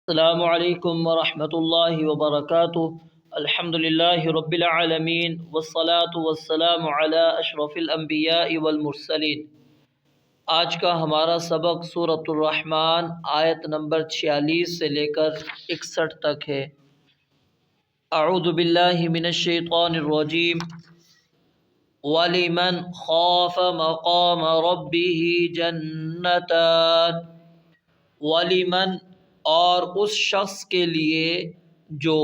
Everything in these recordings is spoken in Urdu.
السلام علیکم ورحمۃ اللہ وبرکاتہ۔ الحمد للہ رب العالمین والصلاة والسلام علی اشرف الانبیاء والمرسلین۔ آج کا ہمارا سبق سورۃ الرحمن آیت نمبر 46 سے لے کر 61 تک ہے۔ اعوذ باللہ من الشیطان الرجیم۔ وَلِمَنْ خَافَ مَقَامَ رَبِّهِ جَنَّتَانِ، وَلِمَنْ اور اس شخص کے لیے جو،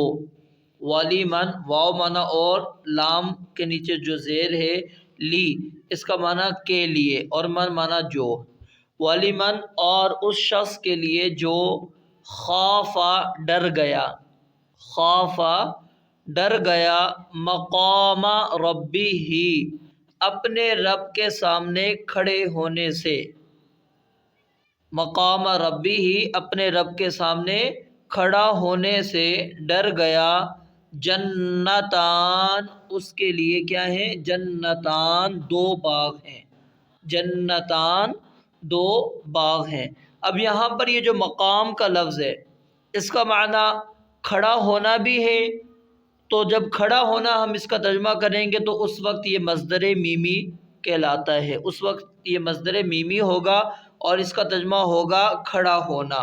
ولیمن واو معنی اور لام کے نیچے جو زیر ہے لی، اس کا معنی کے لیے اور من معنی جو، ولیمن اور اس شخص کے لیے جو خافا ڈر گیا، خافا ڈر گیا، مقام ربی ہی اپنے رب کے سامنے کھڑے ہونے سے، مقام ربی ہی اپنے رب کے سامنے کھڑا ہونے سے ڈر گیا، جنتان اس کے لیے کیا ہے، جنتان دو باغ ہیں، جنتان دو باغ ہیں۔ اب یہاں پر یہ جو مقام کا لفظ ہے اس کا معنی کھڑا ہونا بھی ہے، تو جب کھڑا ہونا ہم اس کا ترجمہ کریں گے تو اس وقت یہ مصدر میمی کہلاتا ہے، اس وقت یہ مصدر میمی ہوگا اور اس کا ترجمہ ہوگا کھڑا ہونا۔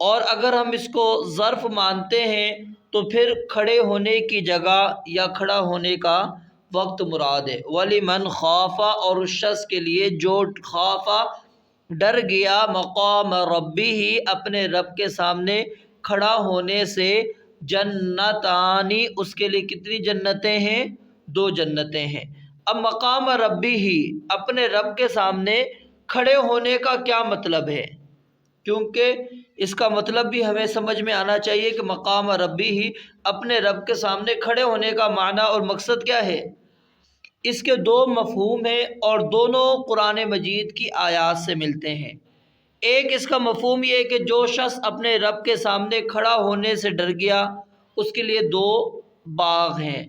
اور اگر ہم اس کو ظرف مانتے ہیں تو پھر کھڑے ہونے کی جگہ یا کھڑا ہونے کا وقت مراد ہے۔ وَلِمَنْ خَافَ اور اس شخص کے لیے جو خافا ڈر گیا، مقام ربی اپنے رب کے سامنے کھڑا ہونے سے، جنتانی اس کے لیے کتنی جنتیں ہیں، دو جنتیں ہیں۔ اب مقام ربی ہی اپنے رب کے سامنے کھڑے ہونے کا کیا مطلب ہے، کیونکہ اس کا مطلب بھی ہمیں سمجھ میں آنا چاہیے کہ مقام ربی ہی اپنے رب کے سامنے کھڑے ہونے کا معنی اور مقصد کیا ہے۔ اس کے دو مفہوم ہیں اور دونوں قرآن مجید کی آیات سے ملتے ہیں۔ ایک اس کا مفہوم یہ ہے کہ جو شخص اپنے رب کے سامنے کھڑا ہونے سے ڈر گیا اس کے لیے دو باغ ہیں،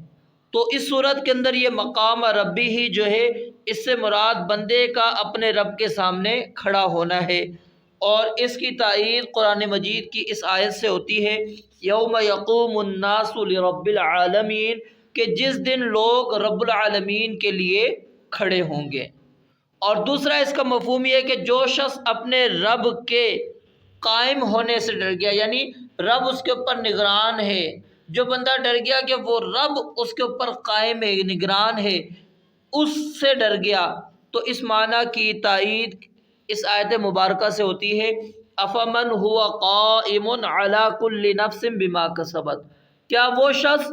تو اس صورت کے اندر یہ مقام ربی ہی جو ہے اس سے مراد بندے کا اپنے رب کے سامنے کھڑا ہونا ہے، اور اس کی تائید قرآن مجید کی اس آیت سے ہوتی ہے، یوم یقوم الناس لرب العالمین، کہ جس دن لوگ رب العالمین کے لیے کھڑے ہوں گے۔ اور دوسرا اس کا مفہوم یہ ہے کہ جو شخص اپنے رب کے قائم ہونے سے ڈر گیا، یعنی رب اس کے اوپر نگران ہے، جو بندہ ڈر گیا کہ وہ رب اس کے اوپر قائم ہے، نگران ہے، اس سے ڈر گیا، تو اس معنی کی تائید اس آیت مبارکہ سے ہوتی ہے، افمن هو قائم علی کل نفس بما کسبت، کیا وہ شخص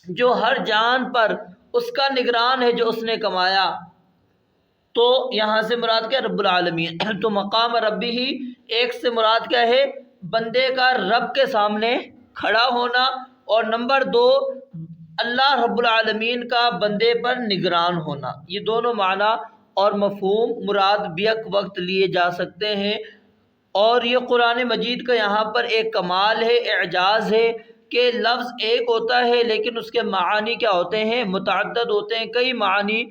جو ہر جان پر اس کا نگران ہے جو اس نے کمایا، تو یہاں سے مراد کیا، رب العالمین، تو مقام ربی ہی ایک سے مراد کیا ہے، بندے کا رب کے سامنے کھڑا ہونا، اور نمبر دو اللہ رب العالمین کا بندے پر نگران ہونا، یہ دونوں معنی اور مفہوم مراد بیک وقت لیے جا سکتے ہیں۔ اور یہ قرآن مجید کا یہاں پر ایک کمال ہے، اعجاز ہے کہ لفظ ایک ہوتا ہے لیکن اس کے معانی کیا ہوتے ہیں، متعدد ہوتے ہیں، کئی معانی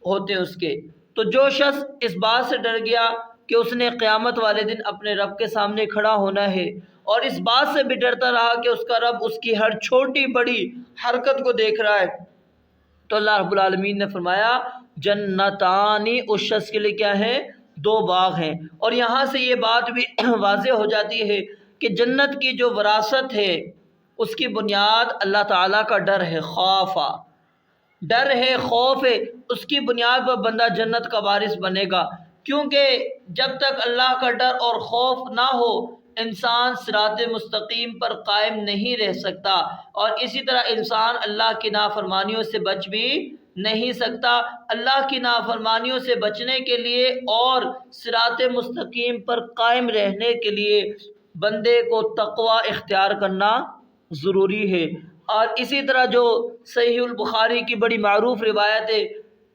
ہوتے ہیں اس کے۔ تو جو شخص اس بات سے ڈر گیا کہ اس نے قیامت والے دن اپنے رب کے سامنے کھڑا ہونا ہے، اور اس بات سے بھی ڈرتا رہا کہ اس کا رب اس کی ہر چھوٹی بڑی حرکت کو دیکھ رہا ہے، تو اللہ رب العالمین نے فرمایا جنتانی، اس شخص کے لیے کیا ہے، دو باغ ہیں۔ اور یہاں سے یہ بات بھی واضح ہو جاتی ہے کہ جنت کی جو وراثت ہے اس کی بنیاد اللہ تعالیٰ کا ڈر ہے، خوفا ڈر ہے، خوف ہے، اس کی بنیاد پر بندہ جنت کا وارث بنے گا، کیونکہ جب تک اللہ کا ڈر اور خوف نہ ہو انسان صراط مستقیم پر قائم نہیں رہ سکتا، اور اسی طرح انسان اللہ کی نافرمانیوں سے بچ بھی نہیں سکتا۔ اللہ کی نافرمانیوں سے بچنے کے لیے اور صراط مستقیم پر قائم رہنے کے لیے بندے کو تقوی اختیار کرنا ضروری ہے۔ اور اسی طرح جو صحیح البخاری کی بڑی معروف روایت ہے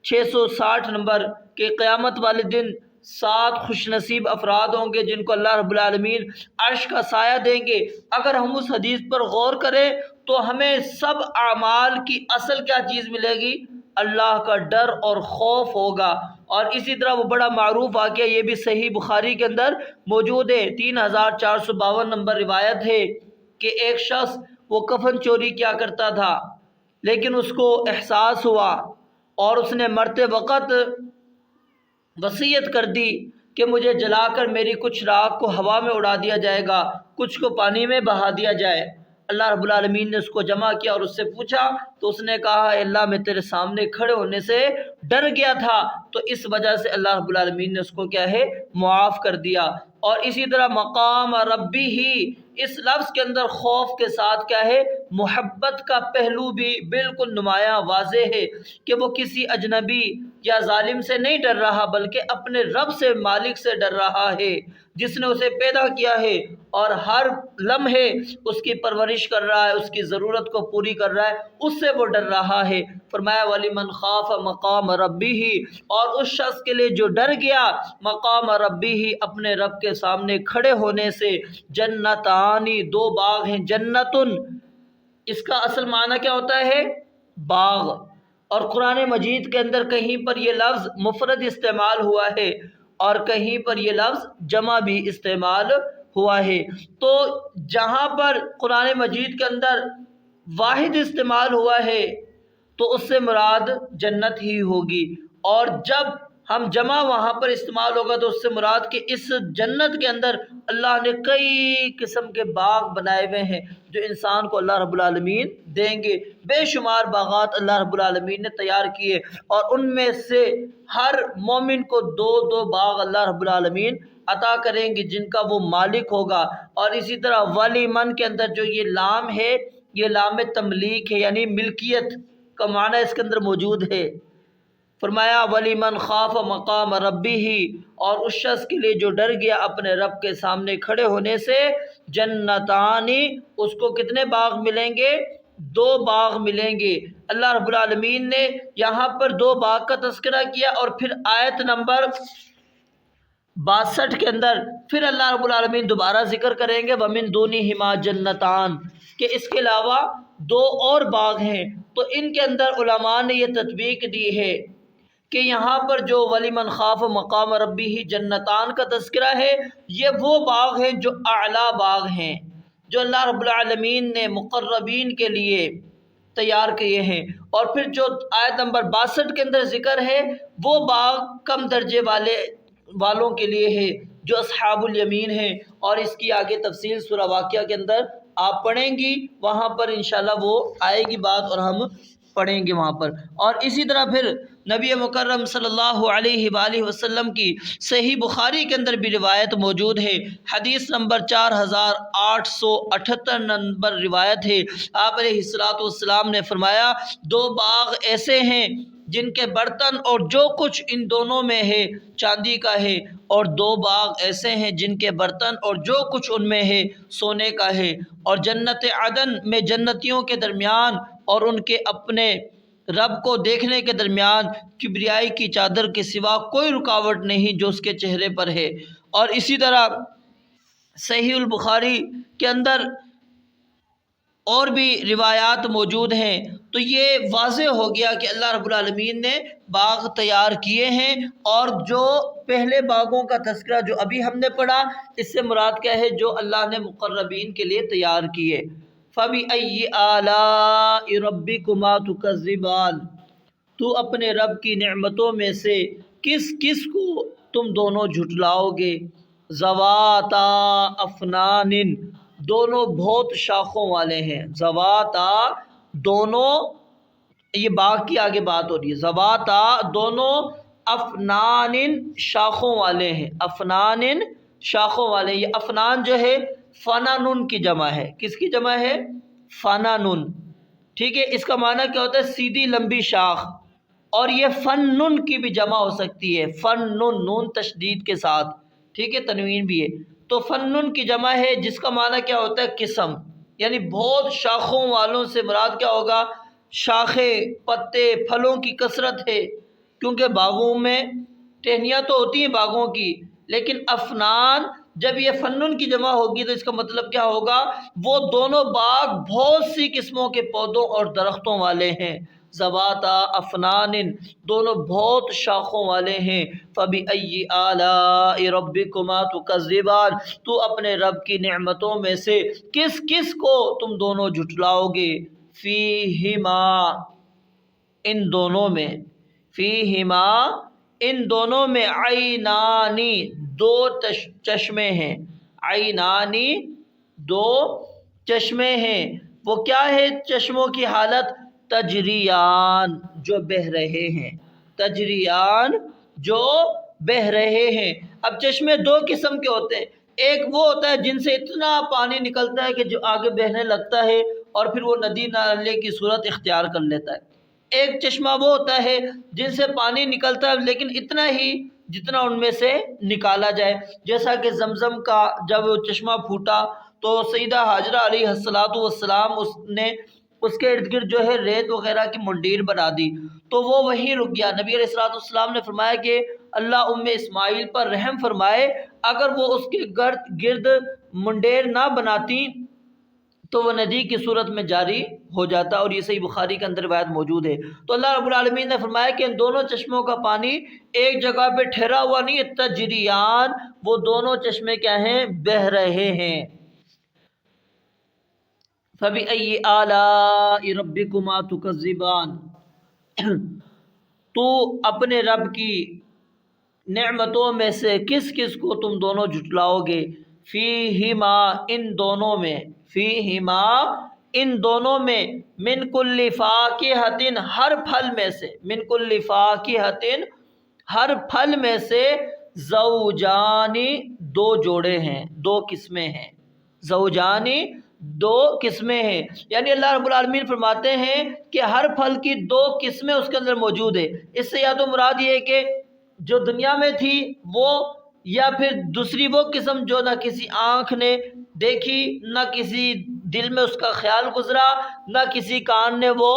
660 نمبر، کہ قیامت والے دن 7 خوش نصیب افراد ہوں گے جن کو اللہ رب العالمین عرش کا سایہ دیں گے۔ اگر ہم اس حدیث پر غور کریں تو ہمیں سب اعمال کی اصل کیا چیز ملے گی، اللہ کا ڈر اور خوف ہوگا۔ اور اسی طرح وہ بڑا معروف واقعہ یہ بھی صحیح بخاری کے اندر موجود ہے، 3452 نمبر روایت ہے کہ ایک شخص وہ کفن چوری کیا کرتا تھا، لیکن اس کو احساس ہوا اور اس نے مرتے وقت وصیت کر دی کہ مجھے جلا کر میری کچھ راکھ کو ہوا میں اڑا دیا جائے گا، کچھ کو پانی میں بہا دیا جائے۔ اللہ رب العالمین نے اس کو جمع کیا اور اس سے پوچھا تو اس نے کہا اے اللہ میں تیرے سامنے کھڑے ہونے سے ڈر گیا تھا، تو اس وجہ سے اللہ رب العالمین نے اس کو کیا ہے معاف کر دیا۔ اور اسی طرح مقام ربی ہی، اس لفظ کے اندر خوف کے ساتھ کیا ہے محبت کا پہلو بھی بالکل نمایاں واضح ہے کہ وہ کسی اجنبی یا ظالم سے نہیں ڈر رہا بلکہ اپنے رب سے، مالک سے ڈر رہا ہے جس نے اسے پیدا کیا ہے اور ہر لمحے اس کی پرورش کر رہا ہے، اس کی ضرورت کو پوری کر رہا ہے، اس سے وہ ڈر رہا ہے۔ فرمایا وَلِمَنْ خَافَ مقام ربِّهِ، اور اس شخص کے لیے جو ڈر گیا مقام ربِّهِ، اپنے رب کے سامنے کھڑے ہونے سے، جنتانی، دو باغ ہیں، جنتن اس کا اصل معنی کیا ہوتا ہے باغ، اور قرآن مجید کے اندر کہیں پر یہ لفظ مفرد استعمال ہوا ہے اور کہیں پر یہ لفظ جمع بھی استعمال ہوا ہے۔ تو جہاں پر قرآن مجید کے اندر واحد استعمال ہوا ہے تو اس سے مراد جنت ہی ہوگی، اور جب ہم جمع وہاں پر استعمال ہوگا تو اس سے مراد کہ اس جنت کے اندر اللہ نے کئی قسم کے باغ بنائے ہوئے ہیں جو انسان کو اللہ رب العالمین دیں گے۔ بے شمار باغات اللہ رب العالمین نے تیار کیے، اور ان میں سے ہر مومن کو دو دو باغ اللہ رب العالمین عطا کریں گے جن کا وہ مالک ہوگا۔ اور اسی طرح ولی من کے اندر جو یہ لام ہے یہ لام تملیک ہے، یعنی ملکیت کا معنی اس کے اندر موجود ہے۔ فرمایا وَلِمَنْ خَافَ مَقَامَ رَبِّهِ، اور اس شخص کے لیے جو ڈر گیا اپنے رب کے سامنے کھڑے ہونے سے، جنتانی، اس کو کتنے باغ ملیں گے؟ دو باغ ملیں گے۔ اللہ رب العالمین نے یہاں پر دو باغ کا تذکرہ کیا، اور پھر آیت نمبر 62 کے اندر پھر اللہ رب العالمین دوبارہ ذکر کریں گے وَمِن دُونِهِمَا جَنَّتَانِ، کہ اس کے علاوہ دو اور باغ ہیں۔ تو ان کے اندر علماء نے یہ تطبیق دی ہے کہ یہاں پر جو وَلِمَنْ خَافَ مَقَامَ رَبِّهِ جنتان کا تذکرہ ہے، یہ وہ باغ ہیں جو اعلیٰ باغ ہیں، جو اللہ رب العالمین نے مقربین کے لیے تیار کیے ہیں۔ اور پھر جو آیت نمبر 62 کے اندر ذکر ہے وہ باغ کم درجے والوں کے لیے ہے جو اصحاب الیمین ہیں، اور اس کی آگے تفصیل سورہ واقعہ کے اندر آپ پڑھیں گی، وہاں پر انشاءاللہ وہ آئے گی بات اور ہم پڑھیں گے وہاں پر۔ اور اسی طرح پھر نبی مکرم صلی اللہ علیہ وآلہ وسلم کی صحیح بخاری کے اندر بھی روایت موجود ہے، حدیث نمبر 4878 نمبر روایت ہے۔ آپ علیہ السلام نے فرمایا دو باغ ایسے ہیں جن کے برتن اور جو کچھ ان دونوں میں ہے چاندی کا ہے، اور دو باغ ایسے ہیں جن کے برتن اور جو کچھ ان میں ہے سونے کا ہے، اور جنت عدن میں جنتیوں کے درمیان اور ان کے اپنے رب کو دیکھنے کے درمیان کبریائی کی چادر کے سوا کوئی رکاوٹ نہیں جو اس کے چہرے پر ہے۔ اور اسی طرح صحیح البخاری کے اندر اور بھی روایات موجود ہیں، تو یہ واضح ہو گیا کہ اللہ رب العالمین نے باغ تیار کیے ہیں، اور جو پہلے باغوں کا تذکرہ جو ابھی ہم نے پڑھا اس سے مراد کیا ہے جو اللہ نے مقربین کے لیے تیار کیے۔ فَبِأَيِّ آلَاءِ رَبِّكُمَا تُكَذِّبَانِ، تو اپنے رب کی نعمتوں میں سے کس کس کو تم دونوں جھٹلاؤ گے؟ ذواتا افنان، دونوں بہت شاخوں والے ہیں۔ ذواتا دونوں، یہ باغ کی آگے بات ہو رہی ہے، ذواتا دونوں، افنان شاخوں والے ہیں، افنان شاخوں والے۔ یہ افنان جو ہے فنانن کی جمع ہے، کس کی جمع ہے؟ فنانن، ٹھیک ہے۔ اس کا معنی کیا ہوتا ہے؟ سیدھی لمبی شاخ، اور یہ فنن کی بھی جمع ہو سکتی ہے، فنن نون تشدید کے ساتھ، ٹھیک ہے، تنوین بھی ہے۔ تو فنن کی جمع ہے جس کا معنی کیا ہوتا ہے؟ قسم، یعنی بہت شاخوں والوں سے مراد کیا ہوگا؟ شاخیں، پتے، پھلوں کی کثرت ہے، کیونکہ باغوں میں ٹہنیاں تو ہوتی ہیں باغوں کی، لیکن افنان جب یہ فنن کی جمع ہوگی تو اس کا مطلب کیا ہوگا؟ وہ دونوں باغ بہت سی قسموں کے پودوں اور درختوں والے ہیں۔ ذواتا افنان، دونوں بہت شاخوں والے ہیں، فبأي آلاء ربكما تكذبان، تو اپنے رب کی نعمتوں میں سے کس کس کو تم دونوں جھٹلاؤ گے، فیہما ان دونوں میں، فیہما ان دونوں میں، عینانی دو چشمے ہیں، عینانی دو چشمے ہیں، وہ کیا ہے چشموں کی حالت، تجریان جو بہہ رہے ہیں، تجریان جو بہہ رہے ہیں۔ اب چشمے دو قسم کے ہوتے ہیں، ایک وہ ہوتا ہے جن سے اتنا پانی نکلتا ہے کہ جو آگے بہنے لگتا ہے اور پھر وہ ندی نالے کی صورت اختیار کر لیتا ہے، ایک چشمہ وہ ہوتا ہے جن سے پانی نکلتا ہے لیکن اتنا ہی جتنا ان میں سے نکالا جائے، جیسا کہ زمزم کا جب چشمہ پھوٹا تو سیدہ حاجرہ علیہ السلام اس نے اس کے ارد گرد جو ہے ریت وغیرہ کی منڈیر بنا دی، تو وہ وہیں رک گیا۔ نبی علیہ السلام نے فرمایا کہ اللہ اسماعیل پر رحم فرمائے، اگر وہ اس کے گرد منڈیر نہ بناتی تو وہ ندی کی صورت میں جاری ہو جاتا، اور یہ صحیح بخاری کے اندر روایت موجود ہے۔ تو اللہ رب العالمین نے فرمایا کہ ان دونوں چشموں کا پانی ایک جگہ پہ ٹھہرا ہوا نہیں ہے، تجریان وہ دونوں چشمے کیا ہیں، بہہ رہے ہیں۔ فَبِأَيِّ آلَاءِ رَبِّكُمَا تُكَذِّبَانِ، تو اپنے رب کی نعمتوں میں سے کس کس کو تم دونوں جھٹلاؤ گے، فیہما ان دونوں میں، فیہما ان دونوں میں، من کل فاکہۃ ہر پھل میں سے، من کل فاکہۃ ہر پھل میں سے، زوجانی دو جوڑے ہیں، دو قسمیں ہیں، زوجانی دو قسمیں ہیں، یعنی اللہ رب العالمین فرماتے ہیں کہ ہر پھل کی دو قسمیں اس کے اندر موجود ہے۔ اس سے یا تو مراد یہ ہے کہ جو دنیا میں تھی وہ، یا پھر دوسری وہ قسم جو نہ کسی آنکھ نے دیکھی، نہ کسی دل میں اس کا خیال گزرا، نہ کسی کان نے وہ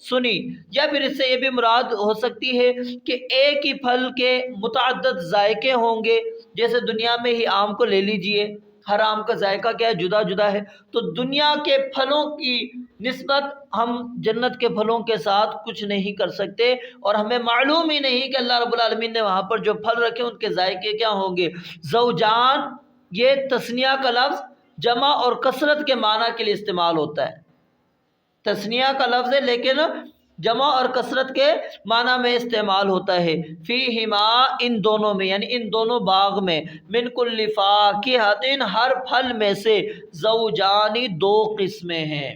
سنی، یا پھر اس سے یہ بھی مراد ہو سکتی ہے کہ ایک ہی پھل کے متعدد ذائقے ہوں گے، جیسے دنیا میں ہی آم کو لے لیجئے، ہر آم کا ذائقہ کیا ہے، جدا جدا ہے، تو دنیا کے پھلوں کی نسبت ہم جنت کے پھلوں کے ساتھ کچھ نہیں کر سکتے، اور ہمیں معلوم ہی نہیں کہ اللہ رب العالمین نے وہاں پر جو پھل رکھے ان کے ذائقے کیا ہوں گے۔ زوجان یہ تثنیہ کا لفظ جمع اور کثرت کے معنی کے لیے استعمال ہوتا ہے، تثنیہ کا لفظ ہے لیکن جمع اور کثرت کے معنی میں استعمال ہوتا ہے۔ فیہما ان دونوں میں، یعنی ان دونوں باغ میں، من کل فاکہۃ ہر پھل میں سے، زوجانی دو قسمیں ہیں۔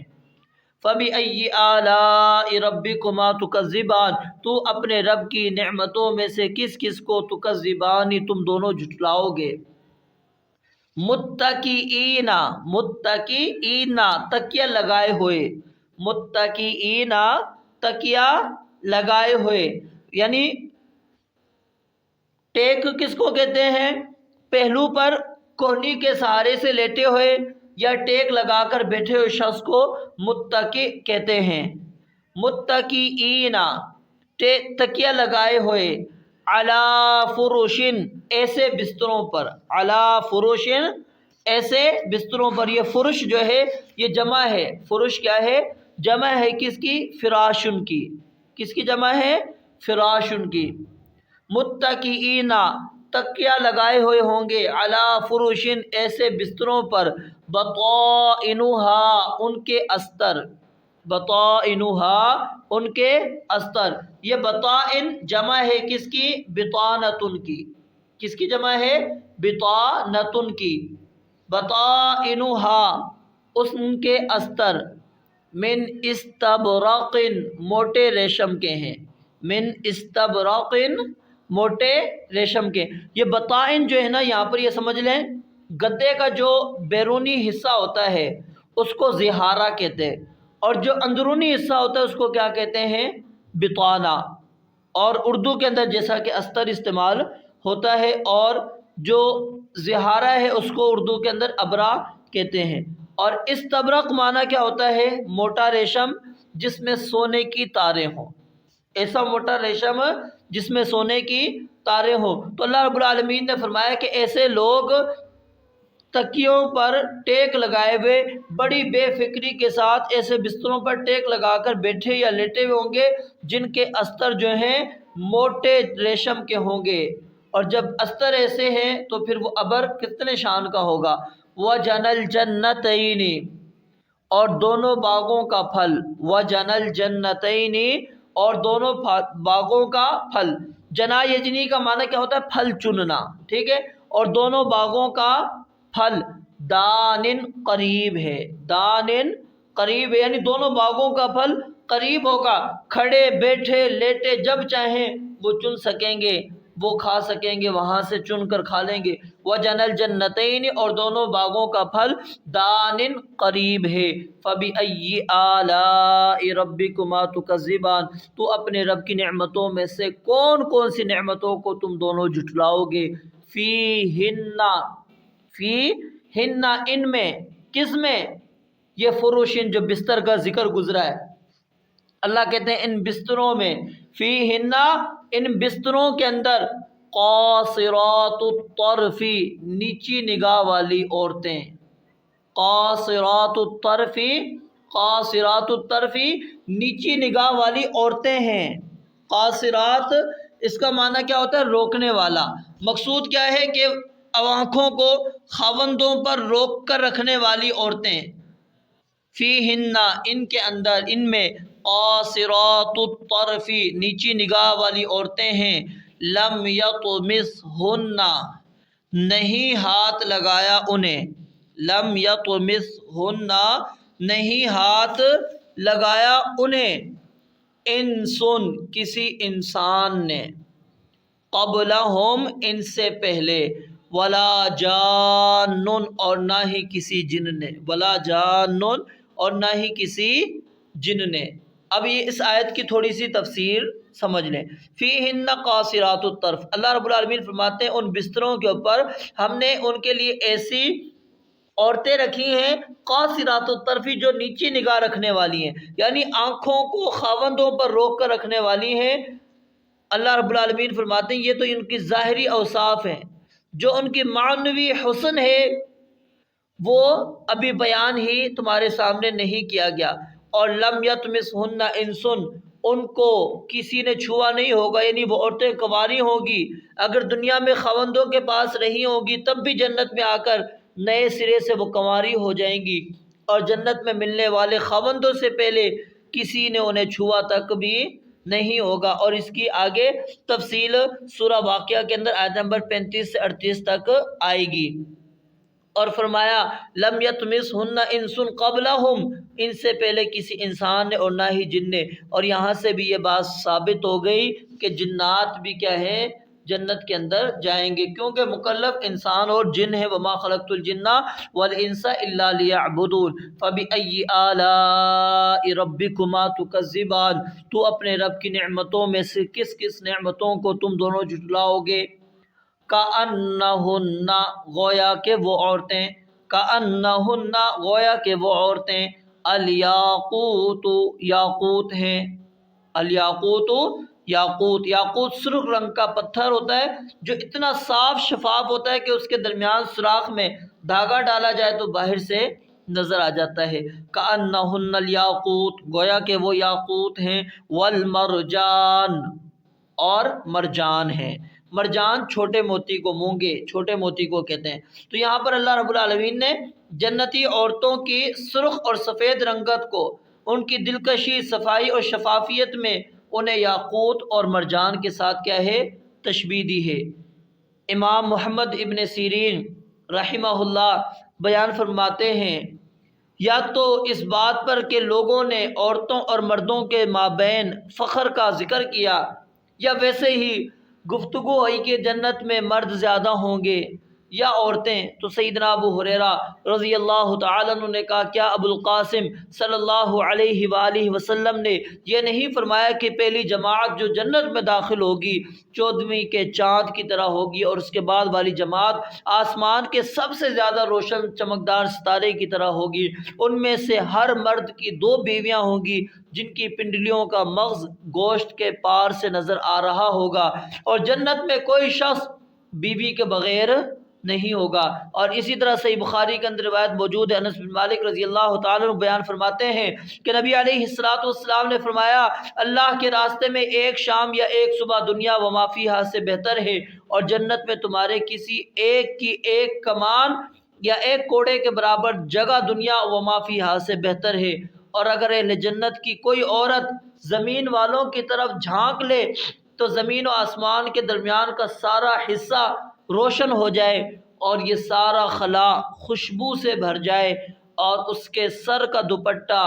فَبِأَيِّ آلَاءِ رَبِّكُمَا تُكَذِّبَانِ، تو اپنے رب کی نعمتوں میں سے کس کس کو، تُكَذِّبَانِ تم دونوں جھٹلاؤ گے۔ متکئین، متکئین تکیہ لگائے ہوئے، متکئین تکیہ لگائے ہوئے، یعنی ٹیک کس کو کہتے ہیں، پہلو پر کوہنی کے سہارے سے لیٹے ہوئے یا ٹیک لگا کر بیٹھے ہوئے شخص کو متکی کہتے ہیں۔ متکئین تکیہ لگائے ہوئے، علی فرشن ایسے بستروں پر، علی فرشن ایسے بستروں پر، یہ فرش جو ہے یہ جمع ہے، فرش کیا ہے، جمع ہے کس کی، فراشن کی، کس کی جمع ہے، فراشن کی۔ متکئین تکیہ لگائے ہوئے ہوں گے، علی فرشن ایسے بستروں پر، بطائنہا ان کے استر، بطائنہا ان کے استر، یہ بطائن جمع ہے کس کی، بطانتن کی، کس کی جمع ہے، بطانتن کی۔ بطائنہا ان کے استر، من استبرق موٹے ریشم کے ہیں، من استبرق موٹے ریشم کے۔ یہ بطائن جو ہے نا، یہاں پر یہ سمجھ لیں گدے کا جو بیرونی حصہ ہوتا ہے اس کو زہارہ کہتے ہیں، اور جو اندرونی حصہ ہوتا ہے اس کو کیا کہتے ہیں، بطانہ، اور اردو کے اندر جیسا کہ استر استعمال ہوتا ہے، اور جو زہارہ ہے اس کو اردو کے اندر ابرا کہتے ہیں۔ اور استبرق معنی کیا ہوتا ہے، موٹا ریشم جس میں سونے کی تاریں ہوں، ایسا موٹا ریشم جس میں سونے کی تاریں ہوں۔ تو اللہ رب العالمین نے فرمایا کہ ایسے لوگ تکیوں پر ٹیک لگائے ہوئے بڑی بے فکری کے ساتھ ایسے بستروں پر ٹیک لگا کر بیٹھے یا لیٹے ہوئے ہوں گے جن کے استر جو ہیں موٹے ریشم کے ہوں گے، اور جب استر ایسے ہیں تو پھر وہ ابر کتنے شان کا ہوگا۔ وَجَنَى الْجَنَّتَيْنِ، اور دونوں باغوں کا پھل، وَجَنَى الْجَنَّتَيْنِ، اور دونوں باغوں کا پھل۔ جنا یجنی کا معنی کیا ہوتا ہے؟ پھل چننا، ٹھیک ہے، اور دونوں باغوں کا پھل دانن قریب ہے، دانن قریب ہے، یعنی دونوں باغوں کا پھل قریب ہوگا، کھڑے بیٹھے لیٹے جب چاہیں وہ چن سکیں گے، وہ کھا سکیں گے، وہاں سے چن کر کھا لیں گے۔ وَجَنَى الْجَنَّتَيْنِ، اور دونوں باغوں کا پھل دانن قریب ہے۔ فَبِأَيِّ آلَاءِ رَبِّكُمَا تُكَذِّبَانِ، تو اپنے رب کی نعمتوں میں سے کون کون سی نعمتوں کو تم دونوں جھٹلاؤ گے؟ فِيهِنَّ، فِيهِنَّ، ان میں، کس میں؟ یہ فروشن جو بستر کا ذکر گزرا ہے، اللہ کہتے ہیں ان بستروں میں، فِيهِنَّ، ان بستروں کے اندر، قاصرات الطرف، نیچی نگاہ والی عورتیں، قاصرات الطرف، قاصرات الطرف، نیچی نگاہ والی عورتیں ہیں۔ قاصرات اس کا معنی کیا ہوتا ہے؟ روکنے والا۔ مقصود کیا ہے کہ آنکھوں کو خاوندوں پر روک کر رکھنے والی عورتیں۔ فیہن، ان کے اندر، ان میں، قاصرات الطرف، نیچی نگاہ والی عورتیں ہیں، لم یطمثہن، نہیں ہاتھ لگایا انہیں، لم یطمثہن، نہیں ہاتھ لگایا انہیں، انسن، کسی انسان نے، قبلہم، ان سے پہلے، ولا جان، اور نہ ہی کسی جن نے، ولا جان، اور نہ ہی کسی جن نے۔ اب یہ اس آیت کی تھوڑی سی تفسیر سمجھ لیں۔ فیہن قاصرات الطرف، اللہ رب العالمین فرماتے ہیں ان بستروں کے اوپر ہم نے ان کے لیے ایسی عورتیں رکھی ہیں، قاصرات الطرف، جو نیچی نگاہ رکھنے والی ہیں، یعنی آنکھوں کو خاوندوں پر روک کر رکھنے والی ہیں۔ اللہ رب العالمین فرماتے ہیں یہ تو ان کی ظاہری اوصاف ہیں، جو ان کی معنوی حسن ہے وہ ابھی بیان ہی تمہارے سامنے نہیں کیا گیا۔ اور لم یطمثہن انسن، ان کو کسی نے چھوا نہیں ہوگا، یعنی وہ عورتیں کنواری ہوں گی، اگر دنیا میں خاوندوں کے پاس رہی ہوں گی تب بھی جنت میں آ کر نئے سرے سے وہ کنواری ہو جائیں گی، اور جنت میں ملنے والے خاوندوں سے پہلے کسی نے انہیں چھوا تک بھی نہیں ہوگا۔ اور اس کی آگے تفصیل سورہ واقعہ کے اندر آیت نمبر 35 سے 38 تک آئے گی۔ اور فرمایا لم یطمثہن انس قبلہم، ان سے پہلے کسی انسان نے اور نہ ہی جن نے۔ اور یہاں سے بھی یہ بات ثابت ہو گئی کہ جنات بھی کیا ہے؟ جنت کے اندر جائیں گے، کیونکہ مکلف انسان اور جن ہے۔ وما خلقت الجن والانس الا لیعبدون فبأی آلاء ربکما تکذبان، تو اپنے رب کی نعمتوں میں سے کس کس نعمتوں کو تم دونوں جھٹلاؤ گے؟ کأنہن، گویا کہ وہ عورتیں، کأنہن، گویا کہ وہ عورتیں، الیاقوت، یاقوت ہیں، الیاقوت، یاقوت، یاقوت سرخ رنگ کا پتھر ہوتا ہے جو اتنا صاف شفاف ہوتا ہے کہ اس کے درمیان سوراخ میں دھاگا ڈالا جائے تو باہر سے نظر آ جاتا ہے۔ کأنہن الیاقوت، گویا کہ وہ یاقوت ہیں، والمرجان، اور مرجان ہیں۔ مرجان چھوٹے موتی کو، مونگے چھوٹے موتی کو کہتے ہیں۔ تو یہاں پر اللہ رب العالمین نے جنتی عورتوں کی سرخ اور سفید رنگت کو، ان کی دلکشی، صفائی اور شفافیت میں انہیں یاقوت اور مرجان کے ساتھ کیا ہے؟ تشبیہ دی ہے۔ امام محمد ابن سیرین رحمہ اللہ بیان فرماتے ہیں، یا تو اس بات پر کہ لوگوں نے عورتوں اور مردوں کے مابین فخر کا ذکر کیا، یا ویسے ہی گفتگو ہوئی کہ جنت میں مرد زیادہ ہوں گے یا عورتیں، تو سیدنا ابو ہریرہ رضی اللہ تعالیٰ عنہ نے کہا کیا ابو القاسم صلی اللہ علیہ وآلہ وسلم نے یہ نہیں فرمایا کہ پہلی جماعت جو جنت میں داخل ہوگی 14ویں کے چاند کی طرح ہوگی، اور اس کے بعد والی جماعت آسمان کے سب سے زیادہ روشن چمکدار ستارے کی طرح ہوگی، ان میں سے ہر مرد کی 2 بیویاں ہوں گی جن کی پنڈلیوں کا مغز گوشت کے پار سے نظر آ رہا ہوگا، اور جنت میں کوئی شخص بیوی کے بغیر نہیں ہوگا۔ اور اسی طرح صحیح بخاری کے اندر روایت موجود ہے، انس بن مالک رضی اللہ تعالیٰ عنہ بیان فرماتے ہیں کہ نبی علیہ السلام نے فرمایا اللہ کے راستے میں ایک شام یا ایک صبح دنیا و ما فیہا سے بہتر ہے، اور جنت میں تمہارے کسی ایک کی ایک کمان یا ایک کوڑے کے برابر جگہ دنیا و ما فیہا سے بہتر ہے۔ اور اگر اہل جنت کی کوئی عورت زمین والوں کی طرف جھانک لے تو زمین و آسمان کے درمیان کا سارا حصہ روشن ہو جائے اور یہ سارا خلا خوشبو سے بھر جائے، اور اس کے سر کا دوپٹہ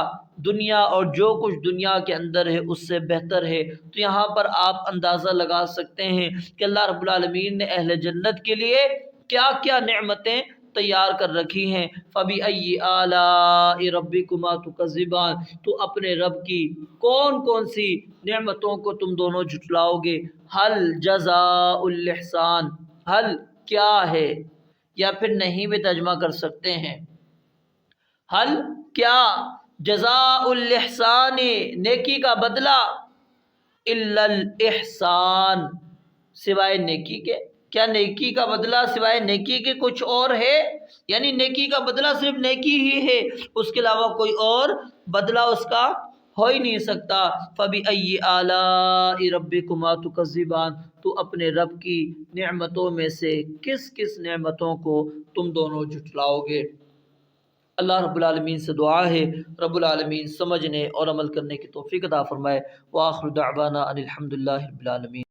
دنیا اور جو کچھ دنیا کے اندر ہے اس سے بہتر ہے۔ تو یہاں پر آپ اندازہ لگا سکتے ہیں کہ اللہ رب العالمین نے اہل جنت کے لیے کیا کیا نعمتیں تیار کر رکھی ہیں۔ فَبِأَيِّ آلَاءِ رَبِّكُمَا تُكَذِّبَانِ، تو اپنے رب کی کون کون سی نعمتوں کو تم دونوں جھٹلاؤ گے۔ حل جزاء الاحسان، حل کیا ہے، یا پھر نہیں بھی ترجمہ کر سکتے ہیں حل کیا، جزاء الاحسان نیکی کا بدلہ، الا الاحسان سوائے نیکی کے، کیا نیکی کا بدلہ سوائے نیکی کے کچھ اور ہے؟ یعنی نیکی کا بدلہ صرف نیکی ہی ہے، اس کے علاوہ کوئی اور بدلہ اس کا ہو ہی نہیں سکتا۔ فَبِأَيِّ آلَاءِ رَبِّكُمَا تُكَذِّبَانِ، تو اپنے رب کی نعمتوں میں سے کس کس نعمتوں کو تم دونوں جھٹلاؤ گے۔ اللہ رب العالمین سے دعا ہے رب العالمین سمجھنے اور عمل کرنے کی توفیق عطا فرمائے۔ وآخر دعوانا ان الحمد للہ رب العالمین۔